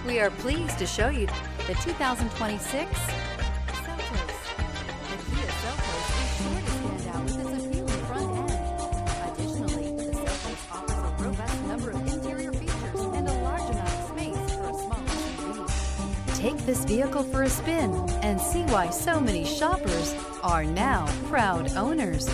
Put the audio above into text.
We are pleased to show you the 2026 Seltos. The Kia Seltos is sure to stand out with its appealing front end. Additionally, the Seltos offers a robust number of interior features and a large amount of space for a small SUV. Take this vehicle for a spin and see why so many shoppers are now proud owners.